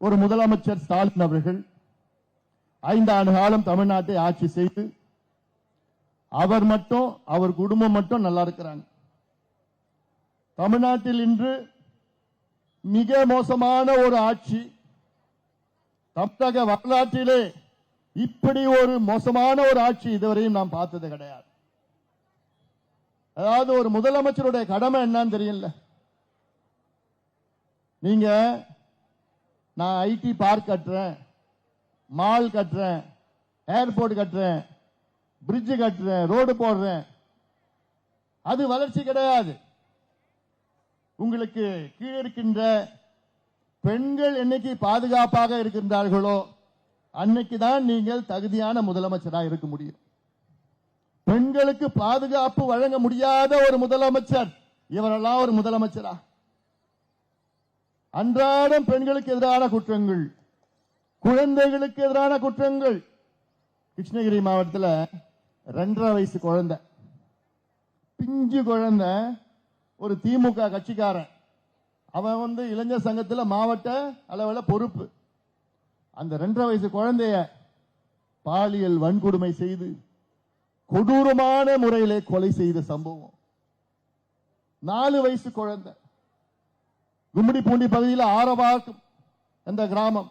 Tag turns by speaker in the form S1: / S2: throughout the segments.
S1: ஒரு முதலமைச்சர் ஸ்டாலின் அவர்கள் 5 ஆண்டு காலம் தமிழ்நாட்டை ஆட்சி செய்து அவர் மட்டும் அவர் குடும்பம் மட்டும் நல்லா இருக்கிறாங்க. தமிழ்நாட்டில் இன்று மிக மோசமான ஒரு ஆட்சி. தமிழக வரலாற்றிலே இப்படி ஒரு மோசமான ஒரு ஆட்சி இதுவரையும் நாம் பார்த்தது கிடையாது. அதாவது ஒரு முதலமைச்சருடைய கடமை என்னன்னு தெரியல. நீங்க நான் ஐடி பார்க் கட்டுறேன், மால் கட்டுறேன், ஏர்போர்ட் கட்டுறேன், பிரிட்ஜ் கட்டுறேன், ரோடு போடுறேன், அது வளர்ச்சி கிடையாது. உங்களுக்கு கீழே இருக்கின்ற பெண்கள் என்னைக்கு பாதுகாப்பாக இருக்கின்றார்களோ அன்னைக்கு தான் நீங்கள் தகுதியான முதலமைச்சராக இருக்க முடியும். பெண்களுக்கு பாதுகாப்பு வழங்க முடியாத ஒரு முதலமைச்சர் இவரெல்லாம் ஒரு முதலமைச்சரா? அன்றாடம் பெண்களுக்கு எதிரான குற்றங்கள், குழந்தைகளுக்கு எதிரான குற்றங்கள். கிருஷ்ணகிரி மாவட்டத்தில் 2.5 வயசு குழந்தை, பிஞ்சு குழந்தை, ஒரு திமுக கட்சிக்காரன், அவன் இளைஞர் சங்கத்தில் மாவட்ட அளவில் பொறுப்பு. அந்த 2.5 வயசு குழந்தைய பாலியல் வன்கொடுமை செய்து கொடூரமான முறையிலே கொலை செய்த சம்பவம். 4 வயசு குழந்தை, கும்மிடிப்பூண்டி பகுதியில் ஆரவாக்கம் என்ற கிராமம்.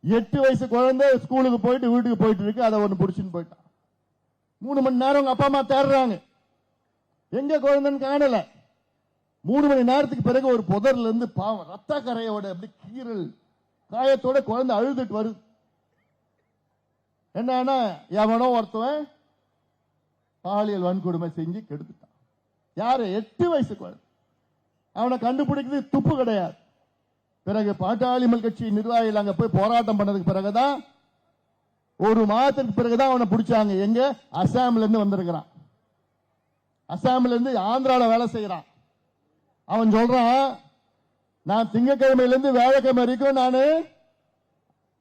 S1: 8 வயசு குழந்தை ஸ்கூலுக்கு போயிட்டு வீட்டுக்கு போயிட்டு இருக்கு. அதை ஒன்று பிடிச்சின்னு போயிட்டான். 3 மணி நேரம் உங்க அப்பா அம்மா தேடுறாங்க, எங்க குழந்தைன்னு காணல. 3 மணி நேரத்துக்கு பிறகு ஒரு புதர்ல இருந்து பாவம் ரத்த கரையோட அப்படி கீரல் காயத்தோட குழந்தை அழுதுட்டு வருது. என்னன்னா எவனோ ஒருத்தவன் பாலியல் வன்கொடுமை செஞ்சு கெடுத்துட்டான். யாரு? 8 வயசு குழந்தை. அவனை கண்டுபிடிக்கிறது துப்பு கிடையாது. பிறகு பாட்டாளி மக்கள் கட்சி நிர்வாகிகள் அங்க போய் போராட்டம் பண்ணதுக்கு பிறகுதான், 1 மாதத்துக்கு பிறகுதான் அவனை பிடிச்சாங்க. எங்க? அசாம்ல இருந்து வந்திருக்கிறான். அசாம்ல இருந்து ஆந்திரால வேலை செய்யறான். அவன் சொல்றான், நான் திங்கக்கிழமையிலிருந்து வேலைக்கிழமை வரைக்கும் நான்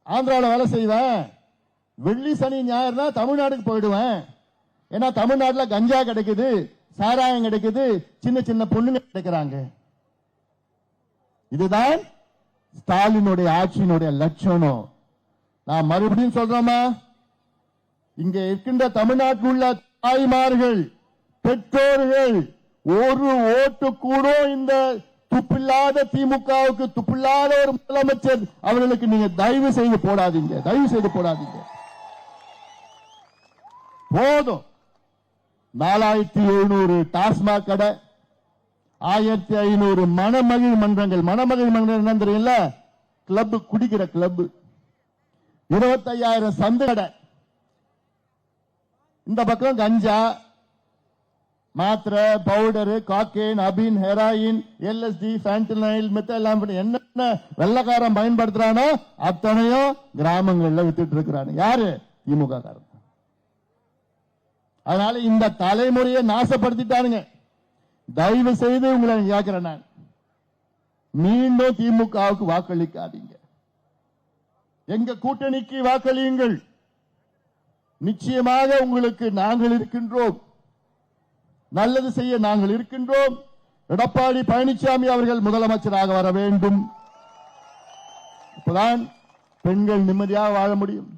S1: ஆந்திராவில் வேலை செய்வேன், வெள்ளி சனி ஞாயிறு தான் தமிழ்நாட்டுக்கு போயிடுவேன். ஏன்னா தமிழ்நாட்டில் கஞ்சா கிடைக்குது, சாராயம் கிடைக்குது, சின்ன சின்ன பொண்ணுங்க கிடைக்கிறாங்க. இதுதான் ஸ்டாலினுடைய ஆட்சியினுடைய லட்சணம். நான் மறுபடியும் சொல்றோமா, இங்க இருக்கின்ற தமிழ்நாட்டில் உள்ள தாய்மார்கள், பெற்றோர்கள், ஒரு ஓட்டு கூட இந்த துப்பில்லாத திமுகவுக்கு, துப்பில்லாத ஒரு முதலமைச்சர் அவர்களுக்கு நீங்க தயவு செய்து போடாதீங்க, தயவு செய்து போடாதீங்க. போதும். 4700 டாஸ்மாக் கடை, 1500 மணமகிழ் மன்றங்கள். மணமகிழ் மன்றம் என்ன தெரியல? கிளப், குடிக்கிற கிளப். 25,000 சந்து கடை. இந்த பக்கம் கஞ்சா, மாத்திரை, பவுடர், காக்கேன், அபின், ஹெராயின், எல்எஸ்டி, ஃபேண்டனைல், மெத்தலாம்பின், என்னென்ன வெள்ளக்காரன் பயன்படுத்துறானோ அத்தனையும் கிராமங்கள்ல வித்துட்டு இருக்கிறான். யாரு? திமுக காரன். அதனால இந்த தலைமுறையை நாசப்படுத்திட்டானுங்க. தயவு செய்து உங்களை கேட்கிறேன், நான் மீண்டும் திமுகவுக்கு வாக்களிக்காதீங்க. எங்க கூட்டணிக்கு வாக்களியுங்கள். நிச்சயமாக உங்களுக்கு நாங்கள் இருக்கின்றோம், நல்லது செய்ய நாங்கள் இருக்கின்றோம். எடப்பாடி பழனிசாமி அவர்கள் முதலமைச்சராக வர வேண்டும். அப்பதான் பெண்கள் நிம்மதியாக வாழ முடியும்.